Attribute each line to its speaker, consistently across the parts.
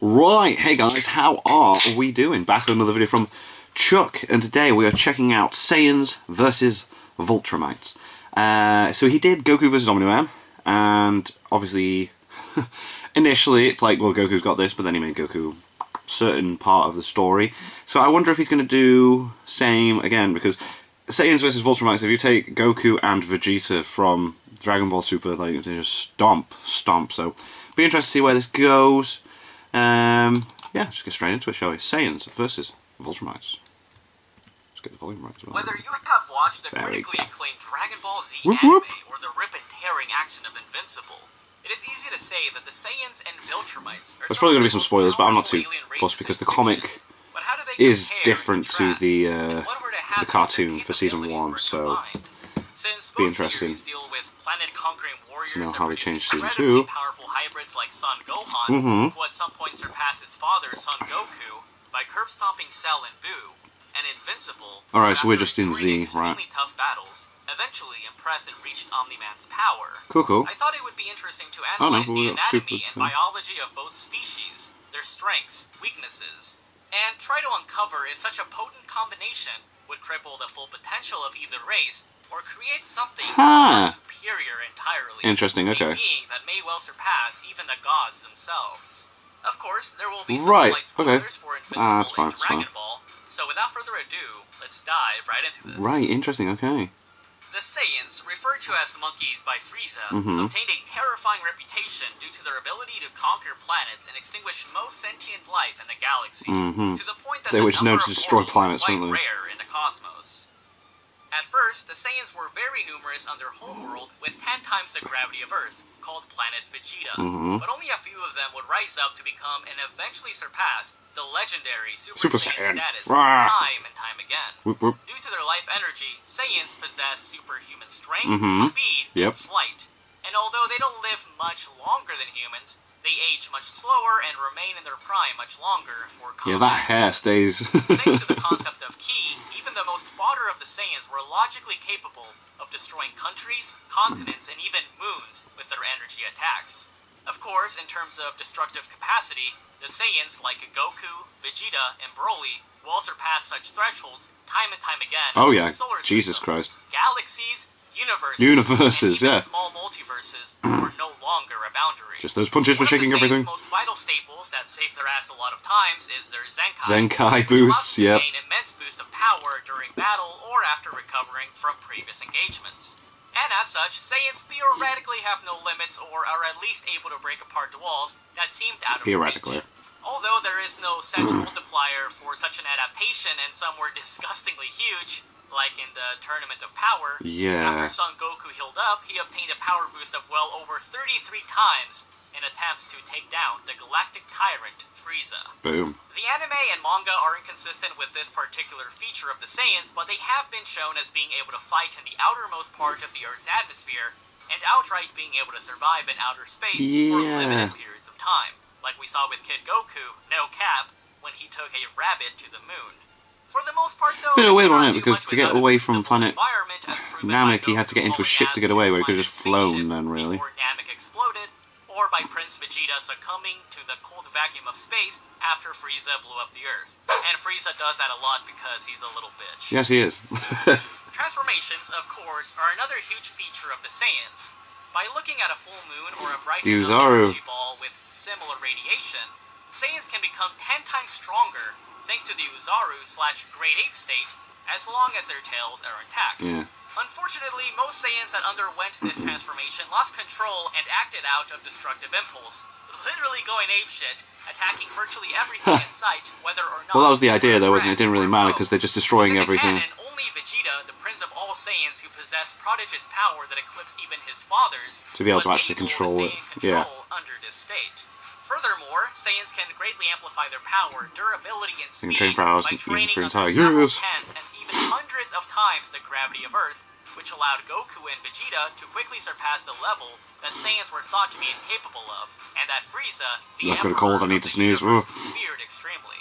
Speaker 1: Right, hey guys, how are we doing? Back with another video from Chuck, and today we are checking out Saiyans versus Viltrumites. So he did Goku versus Omni-Man, and obviously, initially it's like, well, Goku's got this, but then he made Goku certain part of the story. So I wonder if he's going to do same again, because Saiyans versus Viltrumites, if you take Goku and Vegeta from Dragon Ball Super, like, they just stomp, so be interested to see where this goes. Yeah, just get straight into it, shall we? Saiyans versus Viltrumites. Let's get the volume right as well.
Speaker 2: Whether you have watched the critically acclaimed Dragon Ball Z anime or the rip and tearing action of Invincible, it is easy to say that the Saiyans and Viltrumites are
Speaker 1: There's probably going to be some spoilers, but I'm not too fussed because the comic is different to the cartoon for season 1, so
Speaker 2: since
Speaker 1: be
Speaker 2: both
Speaker 1: interesting
Speaker 2: series deal with planet-conquering warriors
Speaker 1: to know
Speaker 2: that
Speaker 1: how they
Speaker 2: produce
Speaker 1: changed season
Speaker 2: incredibly
Speaker 1: 2.
Speaker 2: powerful hybrids like Son Gohan, who at some point surpass his father, Son Goku, by curb-stomping Cell and Buu, and Invincible,
Speaker 1: Alright, so we're just in
Speaker 2: three
Speaker 1: Z, right?
Speaker 2: extremely tough battles, eventually impressed and reached Omni-Man's power.
Speaker 1: Cool.
Speaker 2: I thought it would be interesting to analyze the
Speaker 1: we got
Speaker 2: anatomy and
Speaker 1: super,
Speaker 2: biology of both species, their strengths, weaknesses, and try to uncover if such a potent combination would cripple the full potential of either race or create something far superior entirely.
Speaker 1: Interesting, okay.
Speaker 2: A being that may well surpass even the gods themselves. Of course, there will be some slight spoilers for Invincible and Dragon Ball, so without further ado, let's dive right into this.
Speaker 1: Right, interesting, okay.
Speaker 2: The Saiyans, referred to as monkeys by Frieza, obtained a terrifying reputation due to their ability to conquer planets and extinguish most sentient life in the galaxy, to the point that
Speaker 1: they were known to destroy planets,
Speaker 2: quite
Speaker 1: weren't they?
Speaker 2: rare in the cosmos. At first, the Saiyans were very numerous on their homeworld with 10 times the gravity of Earth, called Planet Vegeta, but only a few of them would rise up to become and eventually surpass the legendary Super Saiyan status time and time again. Due to their life energy, Saiyans possess superhuman strength, speed, and flight. And although they don't live much longer than humans, they age much slower and remain in their prime much longer for combat.
Speaker 1: Yeah, that hair stays.
Speaker 2: Thanks to the concept of ki, even the most fodder of the Saiyans were logically capable of destroying countries, continents, and even moons with their energy attacks. Of course, in terms of destructive capacity, the Saiyans like Goku, Vegeta, and Broly will surpass such thresholds time and time again.
Speaker 1: Oh yeah,
Speaker 2: solar
Speaker 1: Jesus
Speaker 2: systems,
Speaker 1: Christ.
Speaker 2: Galaxies, universes,
Speaker 1: yeah.
Speaker 2: Small multiverses were no longer a boundary.
Speaker 1: Just those punches were shaking everything.
Speaker 2: One of the most vital staples that save their ass a lot of times is their Zenkai.
Speaker 1: Zenkai boosts,
Speaker 2: which allows them to gain an immense boost of power during battle or after recovering from previous engagements. And as such, Saiyans theoretically have no limits or are at least able to break apart the walls that seemed out of reach. Although there is no set multiplier for such an adaptation and some were disgustingly huge, like in the Tournament of Power, after Son Goku healed up, he obtained a power boost of well over 33 times in attempts to take down the galactic tyrant, Frieza.
Speaker 1: Boom.
Speaker 2: The anime and manga are inconsistent with this particular feature of the Saiyans, but they have been shown as being able to fight in the outermost part of the Earth's atmosphere, and outright being able to survive in outer space for limited periods of time, like we saw with Kid Goku, no cap, when he took a rabbit to the moon. For the most part, though,
Speaker 1: been a weird one, because to get away from planet Namek, he had to get into a ship to get away, where he could have just flown then, really.
Speaker 2: Before Namek exploded, or by Prince Vegeta succumbing to the cold vacuum of space after Frieza blew up the Earth. And Frieza does that a lot because he's a little bitch.
Speaker 1: Yes, he is.
Speaker 2: Transformations, of course, are another huge feature of the Saiyans. By looking at a full moon or a bright energy ball with similar radiation, Saiyans can become 10 times stronger thanks to the Uzaru/Great Ape state, as long as their tails are intact. Unfortunately, most Saiyans that underwent this transformation lost control and acted out of destructive impulse, literally going apeshit, attacking virtually everything in sight, whether or not...
Speaker 1: Well, that was the idea, though, wasn't it? It didn't really matter, because they're just destroying everything.
Speaker 2: Only Vegeta, the prince of all Saiyans who possessed prodigious power that eclipsed even his father's,
Speaker 1: to be able to actually control it.
Speaker 2: Under this state. Furthermore, Saiyans can greatly amplify their power, durability, and speed by training under several tens and even hundreds of times the gravity of Earth, which allowed Goku and Vegeta to quickly surpass the level that Saiyans were thought to be incapable of, and that Frieza, the Emperor of the universe, feared extremely.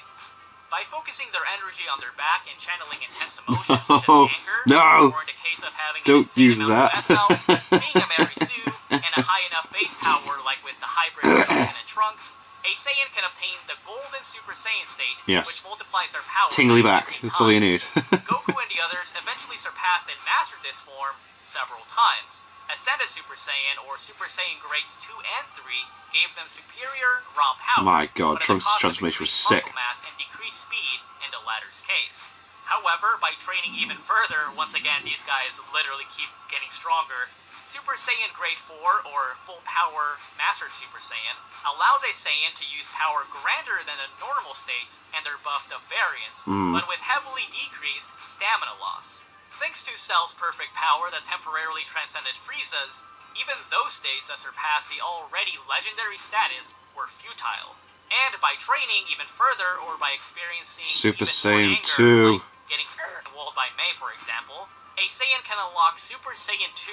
Speaker 2: By focusing their energy on their back and channeling intense emotions such as anger, or in the case of having an insane amount of S-cells, being a Mary Sue, and a high enough base power like with the hybrids Goten and Trunks, a a Saiyan can obtain the Golden Super Saiyan state,
Speaker 1: Yes.
Speaker 2: which multiplies their power
Speaker 1: Tingly
Speaker 2: by
Speaker 1: back.
Speaker 2: 50
Speaker 1: That's all you need.
Speaker 2: times. Goku and the others eventually surpassed and mastered this form several times. Ascended Super Saiyan or Super Saiyan Grades 2 and 3 gave them superior raw power.
Speaker 1: My God,
Speaker 2: but at the
Speaker 1: Trunks'
Speaker 2: cost of
Speaker 1: transformation was
Speaker 2: increased
Speaker 1: sick.
Speaker 2: muscle mass and decreased speed in the latter's case. However, by training even further, once again these guys literally keep getting stronger. Super Saiyan Grade 4, or Full Power Mastered Super Saiyan, allows a Saiyan to use power grander than the normal states and their buffed up variants, but with heavily decreased stamina loss. Thanks to Cell's perfect power that temporarily transcended Frieza's, even those states that surpassed the already legendary status were futile. And by training even further, or by experiencing
Speaker 1: Super
Speaker 2: even
Speaker 1: Saiyan
Speaker 2: more anger,
Speaker 1: 2.
Speaker 2: like getting walled by Mei for example, a Saiyan can unlock Super Saiyan 2,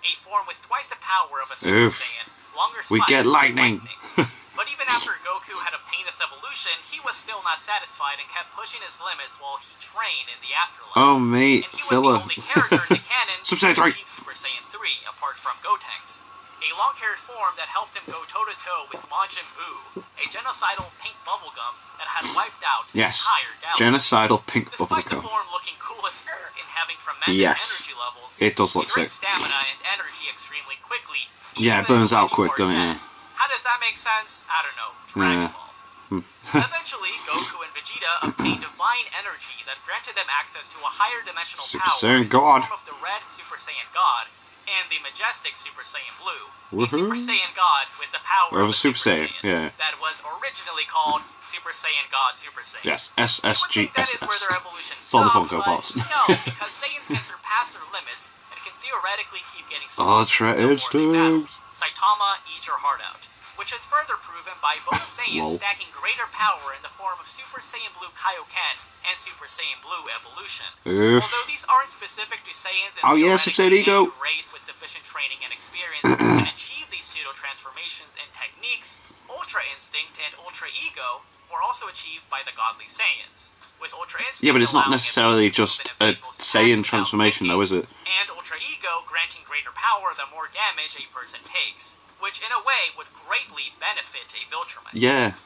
Speaker 2: a form with twice the power of a Super Saiyan, longer
Speaker 1: We
Speaker 2: spikes,
Speaker 1: get
Speaker 2: and
Speaker 1: lightning.
Speaker 2: But even after Goku had obtained this evolution, he was still not satisfied and kept pushing his limits while he trained in the afterlife.
Speaker 1: Oh, mate,
Speaker 2: And he was
Speaker 1: filler.
Speaker 2: the only character in the canon to
Speaker 1: Super Saiyan 3.
Speaker 2: achieve Super Saiyan 3, apart from Gotenks. A long-haired form that helped him go toe-to-toe with Majin Buu, a genocidal pink bubblegum that had wiped out
Speaker 1: Yes,
Speaker 2: entire galaxies.
Speaker 1: genocidal pink
Speaker 2: Despite the
Speaker 1: bubblegum.
Speaker 2: form looking cool as f*** and having tremendous
Speaker 1: Yes,
Speaker 2: energy levels,
Speaker 1: it does look
Speaker 2: he drains
Speaker 1: sick.
Speaker 2: stamina and energy extremely quickly.
Speaker 1: Yeah, it
Speaker 2: even
Speaker 1: burns out
Speaker 2: when you
Speaker 1: quick,
Speaker 2: are
Speaker 1: doesn't
Speaker 2: dead.
Speaker 1: it?
Speaker 2: How does that make sense? I don't know. Dragon Ball. Eventually, Goku and Vegeta obtained divine energy that granted them access to a higher dimensional
Speaker 1: Super
Speaker 2: power
Speaker 1: Saiyan
Speaker 2: in the
Speaker 1: God.
Speaker 2: form of the red Super Saiyan God and the majestic Super Saiyan Blue. A
Speaker 1: Woohoo.
Speaker 2: Super Saiyan God with the power
Speaker 1: Of a Super Saiyan, yeah.
Speaker 2: that was originally called Super Saiyan God Super Saiyan.
Speaker 1: Yes,
Speaker 2: You would think that is where their
Speaker 1: SSGSS.
Speaker 2: evolution
Speaker 1: It's all the
Speaker 2: stopped,
Speaker 1: Funko
Speaker 2: but
Speaker 1: Pops.
Speaker 2: no, because Saiyans can surpass their limits and can theoretically keep getting
Speaker 1: Ultra
Speaker 2: stronger the more they battle.
Speaker 1: instincts.
Speaker 2: Saitama, eat your heart out. Which is further proven by both Saiyans
Speaker 1: Lol.
Speaker 2: stacking greater power in the form of Super Saiyan Blue Kaioken and Super Saiyan Blue Evolution.
Speaker 1: Oof.
Speaker 2: Although these aren't specific to Saiyans and
Speaker 1: Oh, yeah, Super Saiyan
Speaker 2: theoretically
Speaker 1: Ego.
Speaker 2: any race with sufficient training and experience can achieve these pseudo-transformations and techniques, Ultra Instinct and Ultra Ego were also achieved by the godly Saiyans. With Ultra Instinct
Speaker 1: Yeah, but it's not
Speaker 2: allowing a
Speaker 1: necessarily
Speaker 2: being to
Speaker 1: just
Speaker 2: move in
Speaker 1: a
Speaker 2: vehicle's
Speaker 1: Saiyan
Speaker 2: attacks
Speaker 1: transformation,
Speaker 2: without
Speaker 1: though, is it?
Speaker 2: and Ultra Ego granting greater power the more damage a person takes, which in a way would greatly benefit a Viltrumite.
Speaker 1: Yeah.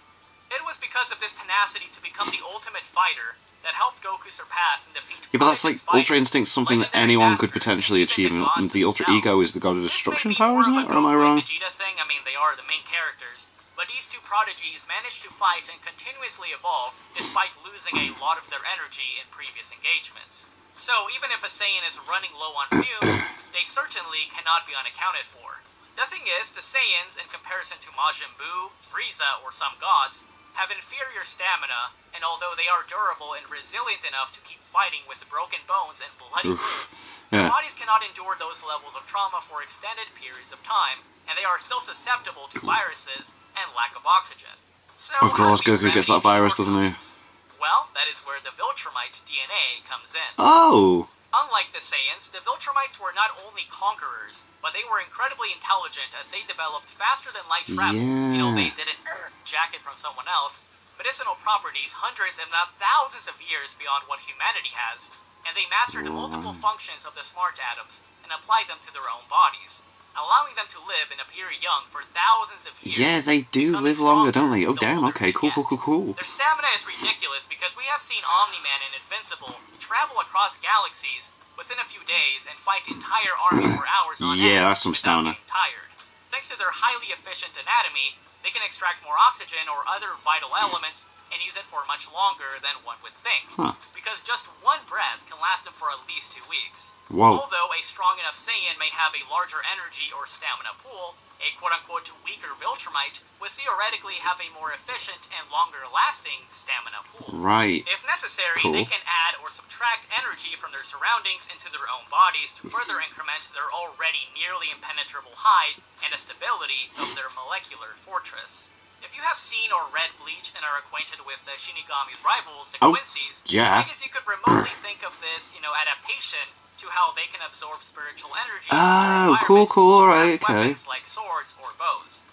Speaker 2: It was because of this tenacity to become the ultimate fighter that helped Goku surpass and defeat
Speaker 1: Yeah, but that's like
Speaker 2: prodigious
Speaker 1: Ultra
Speaker 2: fighters,
Speaker 1: Instinct's something that
Speaker 2: legendary
Speaker 1: anyone could
Speaker 2: masters,
Speaker 1: potentially
Speaker 2: and even
Speaker 1: achieve,
Speaker 2: the
Speaker 1: and
Speaker 2: gods
Speaker 1: the Ultra
Speaker 2: themselves.
Speaker 1: Ego is the god of
Speaker 2: This
Speaker 1: destruction
Speaker 2: may be
Speaker 1: power,
Speaker 2: more
Speaker 1: isn't
Speaker 2: of a
Speaker 1: it? Or am I
Speaker 2: Goku and
Speaker 1: wrong?
Speaker 2: Vegeta thing. I mean, they are the main characters, but these two prodigies managed to fight and continuously evolve despite losing a lot of their energy in previous engagements. So even if a Saiyan is running low on fumes, they certainly cannot be unaccounted for. The thing is, the Saiyans, in comparison to Majin Buu, Frieza, or some gods, have inferior stamina, and although they are durable and resilient enough to keep fighting with broken bones and bloody wounds, their
Speaker 1: Yeah.
Speaker 2: bodies cannot endure those levels of trauma for extended periods of time, and they are still susceptible to viruses and lack of oxygen. So
Speaker 1: Of course,
Speaker 2: how do we
Speaker 1: Goku gets
Speaker 2: remedy
Speaker 1: that virus,
Speaker 2: these
Speaker 1: doesn't he?
Speaker 2: shortcomings? Well, that is where the Viltrumite DNA comes in.
Speaker 1: Oh!
Speaker 2: Unlike the Saiyans, the Viltrumites were not only conquerors, but they were incredibly intelligent as they developed faster than light travel. You know, they didn't jack it from someone else. Medicinal properties hundreds if not thousands of years beyond what humanity has, and they mastered multiple functions of the smart atoms and applied them to their own bodies, allowing them to live and appear young for thousands of years.
Speaker 1: Yeah, they do
Speaker 2: becoming
Speaker 1: live longer,
Speaker 2: stronger
Speaker 1: don't they? Oh,
Speaker 2: the
Speaker 1: damn,
Speaker 2: older
Speaker 1: okay,
Speaker 2: they
Speaker 1: cool,
Speaker 2: get.
Speaker 1: cool, cool, cool.
Speaker 2: Their stamina is ridiculous because we have seen Omni-Man and Invincible travel across galaxies within a few days and fight entire armies for hours on
Speaker 1: Yeah,
Speaker 2: end
Speaker 1: that's some
Speaker 2: without
Speaker 1: stamina.
Speaker 2: getting tired. Thanks to their highly efficient anatomy, they can extract more oxygen or other vital elements and use it for much longer than one would think.
Speaker 1: Huh.
Speaker 2: Because just one breath can last them for at least 2 weeks.
Speaker 1: Whoa.
Speaker 2: Although a strong enough Saiyan may have a larger energy or stamina pool, a quote-unquote weaker Viltrumite would theoretically have a more efficient and longer-lasting stamina pool.
Speaker 1: Right.
Speaker 2: If necessary,
Speaker 1: Cool.
Speaker 2: they can add or subtract energy from their surroundings into their own bodies to further increment their already nearly impenetrable hide and the stability of their molecular fortress. If you have seen or read Bleach and are acquainted with the Shinigami's rivals, the
Speaker 1: Oh,
Speaker 2: Quincy's,
Speaker 1: yeah.
Speaker 2: I guess you could remotely think of this, adaptation to how they can absorb spiritual energy from
Speaker 1: Oh,
Speaker 2: their
Speaker 1: cool,
Speaker 2: environment
Speaker 1: cool,
Speaker 2: or
Speaker 1: alright,
Speaker 2: craft
Speaker 1: okay.
Speaker 2: weapons like swords or bows.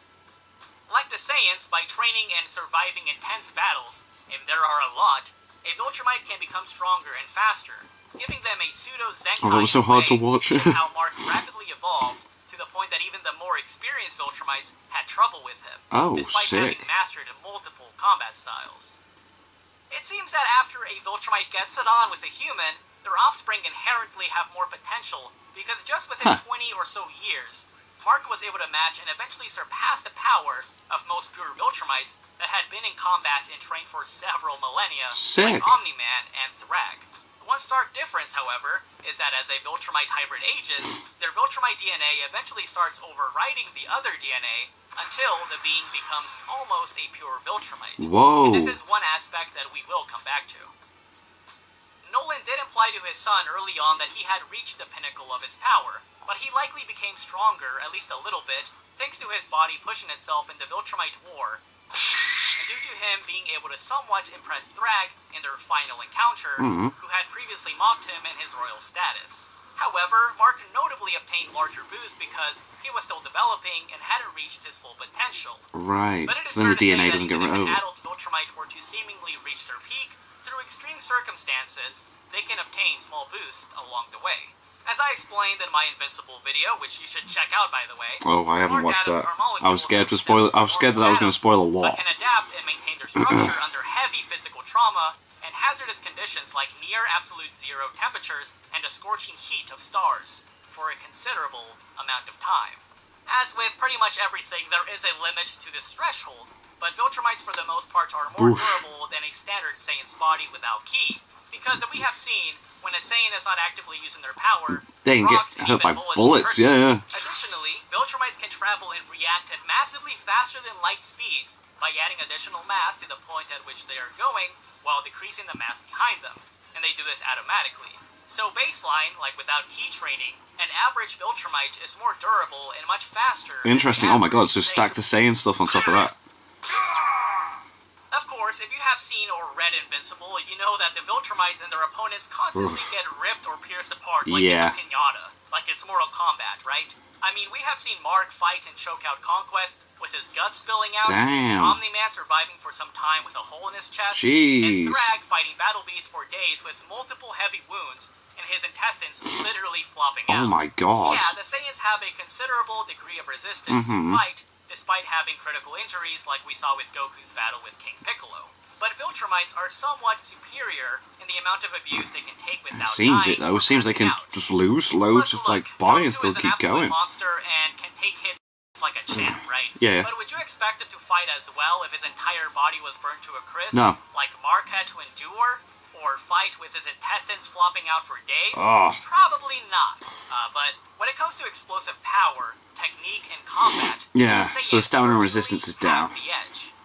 Speaker 2: Like the Saiyans, by training and surviving intense battles, and there are a lot, a Viltrumite can become stronger and faster, giving them a pseudo-Zenkai
Speaker 1: Oh, that was so hard to
Speaker 2: way,
Speaker 1: watch.
Speaker 2: which is how Mark rapidly evolved to to the point that even the more experienced Viltrumites had trouble with him, despite
Speaker 1: sick.
Speaker 2: having mastered multiple combat styles. It seems that after a Viltrumite gets it on with a human, their offspring inherently have more potential, because just within 20 or so years, Mark was able to match and eventually surpass the power of most pure Viltrumites that had been in combat and trained for several millennia, like Omni-Man and Thrag. One stark difference, however, is that as a Viltrumite hybrid ages, their Viltrumite DNA eventually starts overriding the other DNA until the being becomes almost a pure Viltrumite.
Speaker 1: Whoa.
Speaker 2: And this is one aspect that we will come back to. Nolan did imply to his son early on that he had reached the pinnacle of his power, but he likely became stronger, at least a little bit, thanks to his body pushing itself in the Viltrumite War, and due to him being able to somewhat impress Thrag in their final encounter, who had previously mocked him in his royal status. However, Mark notably obtained larger boosts because he was still developing and hadn't reached his full potential.
Speaker 1: Right.
Speaker 2: But it is
Speaker 1: Then
Speaker 2: fair
Speaker 1: the
Speaker 2: to say
Speaker 1: DNA
Speaker 2: that
Speaker 1: doesn't
Speaker 2: even
Speaker 1: get
Speaker 2: if an
Speaker 1: over.
Speaker 2: adult Viltrumite were to seemingly reach their peak, through extreme circumstances, they can obtain small boosts along the way. As I explained in my Invincible video, which you should check out by the way,
Speaker 1: Oh, I haven't watched that. I was scared to
Speaker 2: of
Speaker 1: spoil it. I was scared that I was going to spoil a
Speaker 2: but
Speaker 1: lot.
Speaker 2: can adapt and maintain their structure under heavy physical trauma and hazardous conditions like near absolute zero temperatures and the scorching heat of stars for a considerable amount of time. As with pretty much everything, there is a limit to this threshold, but Viltrumites for the most part are more durable than a standard Saiyan's body without ki. Because as we have seen, when a Saiyan is not actively using their power,
Speaker 1: They can
Speaker 2: rocks
Speaker 1: get
Speaker 2: and
Speaker 1: hurt by
Speaker 2: even bullets
Speaker 1: bullets,
Speaker 2: can hurt them.
Speaker 1: yeah.
Speaker 2: Additionally, Viltrumites can travel and react at massively faster than light speeds by adding additional mass to the point at which they are going, while decreasing the mass behind them, and they do this automatically. So baseline, like without ki training, an average Viltrumite is more durable and much faster.
Speaker 1: Interesting. Oh my god, so stack the Saiyan stuff on top of that.
Speaker 2: Of course, if you have seen or read Invincible, you know that the Viltrumites and their opponents constantly get ripped or pierced apart like it's a pinata, like it's Mortal Kombat, right? I mean, we have seen Mark fight and choke out Conquest with his guts spilling out, Omni-Man surviving for some time with a hole in his chest, and Thrag fighting Battle Beast for days with multiple heavy wounds, and his intestines literally flopping out.
Speaker 1: Oh my god.
Speaker 2: Yeah, the Saiyans have a considerable degree of resistance to fight, despite having critical injuries like we saw with Goku's battle with King Piccolo. But Viltrumites are somewhat superior in the amount of abuse they can take without
Speaker 1: Seems
Speaker 2: dying
Speaker 1: it though.
Speaker 2: or
Speaker 1: Seems they can
Speaker 2: passing out.
Speaker 1: just lose loads of like body and still
Speaker 2: Goku is
Speaker 1: keep
Speaker 2: an absolute
Speaker 1: going.
Speaker 2: monster and can take hits like a champ, right?
Speaker 1: Yeah.
Speaker 2: But would you expect him to fight as well if his entire body was burned to a crisp?
Speaker 1: No.
Speaker 2: Like Mark had to endure? Or fight with his intestines flopping out for days?
Speaker 1: Oh.
Speaker 2: Probably not. But when it comes to explosive power, technique, and combat,
Speaker 1: Yeah,
Speaker 2: the
Speaker 1: so the
Speaker 2: Saiyans
Speaker 1: stamina
Speaker 2: certainly
Speaker 1: resistance is
Speaker 2: have
Speaker 1: down.
Speaker 2: the edge.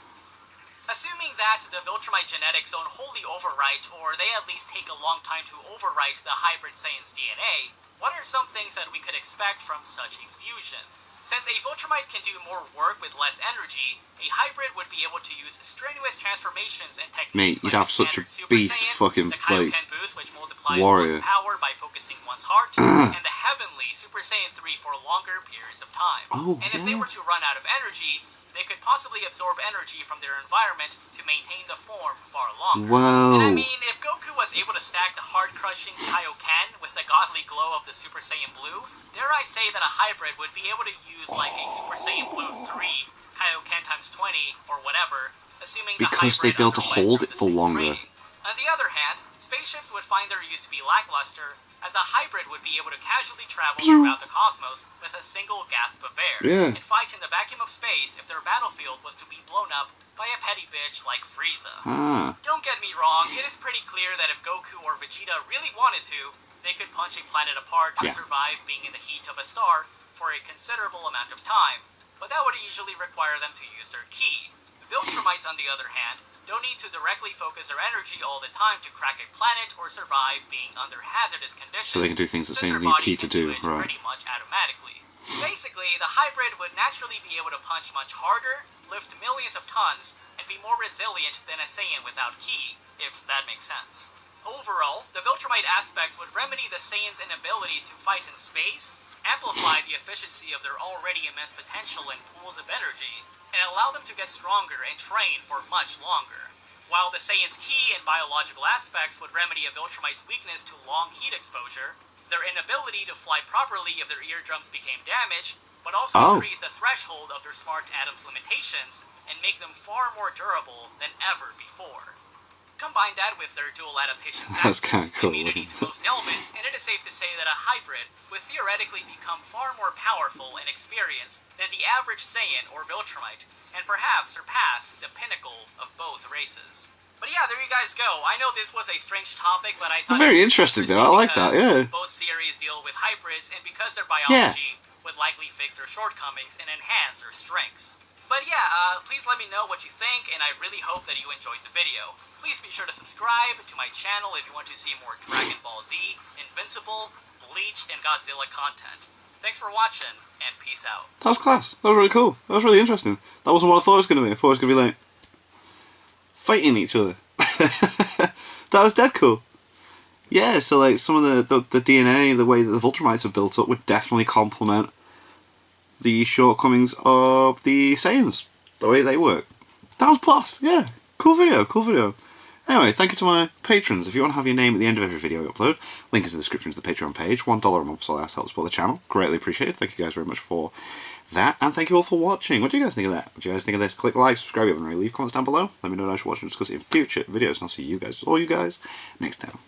Speaker 2: Assuming that the Viltrumite genetics don't wholly overwrite, or they at least take a long time to overwrite the hybrid Saiyan's DNA, what are some things that we could expect from such a fusion? Since a Viltrumite can do more work with less energy, a hybrid would be able to use strenuous transformations and techniques.
Speaker 1: Mate, you'd have such a beast fucking
Speaker 2: the
Speaker 1: like
Speaker 2: Kaioken boost, which multiplies
Speaker 1: warrior.
Speaker 2: one's power by focusing one's heart, and the heavenly Super Saiyan 3 for longer periods of time. And if they were to run out of energy, they could possibly absorb energy from their environment to maintain the form far longer.
Speaker 1: Whoa.
Speaker 2: And I mean, if Goku was able to stack the heart-crushing Kaioken with the godly glow of the Super Saiyan Blue, dare I say that a hybrid would be able to use like a Super Saiyan Blue 3, Kaioken times 20, or whatever, assuming
Speaker 1: because
Speaker 2: the hybrid
Speaker 1: they built to
Speaker 2: underwent
Speaker 1: hold
Speaker 2: through
Speaker 1: it
Speaker 2: the
Speaker 1: for
Speaker 2: same
Speaker 1: longer.
Speaker 2: training. On the other hand, spaceships would find their use to be lackluster, as a hybrid would be able to casually travel throughout the cosmos with a single gasp of air, and fight in the vacuum of space if their battlefield was to be blown up by a petty bitch like Frieza. Don't get me wrong, it is pretty clear that if Goku or Vegeta really wanted to, they could punch a planet apart to survive being in the heat of a star for a considerable amount of time, but that would usually require them to use their ki. Viltrumites, on the other hand, don't need to directly focus their energy all the time to crack a planet or survive being under hazardous conditions.
Speaker 1: So they can do things that
Speaker 2: since
Speaker 1: Saiyan
Speaker 2: their
Speaker 1: need
Speaker 2: body
Speaker 1: ki to
Speaker 2: can
Speaker 1: do,
Speaker 2: it
Speaker 1: right.
Speaker 2: pretty much automatically. Basically, the hybrid would naturally be able to punch much harder, lift millions of tons, and be more resilient than a Saiyan without ki, if that makes sense. Overall, the Viltrumite aspects would remedy the Saiyans' inability to fight in space, amplify the efficiency of their already immense potential and pools of energy, and allow them to get stronger and train for much longer. While the Saiyan's ki and biological aspects would remedy a Viltrumite's weakness to long heat exposure, their inability to fly properly if their eardrums became damaged, but also increase the threshold of their smart atom's limitations and make them far more durable than ever before. Combine that with their dual adaptation factors,
Speaker 1: cool,
Speaker 2: immunity to most elements, and it is safe to say that a hybrid would theoretically become far more powerful and experienced than the average Saiyan or Viltrumite, and perhaps surpass the pinnacle of both races. But yeah, there you guys go. I know this was a strange topic, but I thought
Speaker 1: very interesting though. I like that. Yeah.
Speaker 2: Both series deal with hybrids, and because their biology would likely fix their shortcomings and enhance their strengths. But yeah, please let me know what you think, and I really hope that you enjoyed the video. Please be sure to subscribe to my channel if you want to see more Dragon Ball Z, Invincible, Bleach, and Godzilla content. Thanks for watching, and peace out.
Speaker 1: That was class. That was really cool. That was really interesting. That wasn't what I thought it was going to be. I thought it was going to be like fighting each other. That was dead cool. Yeah, so like some of the DNA, the way that the Viltrumites are built up would definitely complement the shortcomings of the Saiyans, the way they work. That was plus, yeah. Cool video, cool video. Anyway, thank you to my patrons. If you want to have your name at the end of every video I upload, link is in the description to the Patreon page. $1 a month, so that helps support the channel. Greatly appreciated. Thank you guys very much for that, and thank you all for watching. What do you guys think of that? What do you guys think of this? Click like, subscribe, and leave comments down below. Let me know what I should watch and discuss it in future videos, and I'll see you guys, all you guys, next time.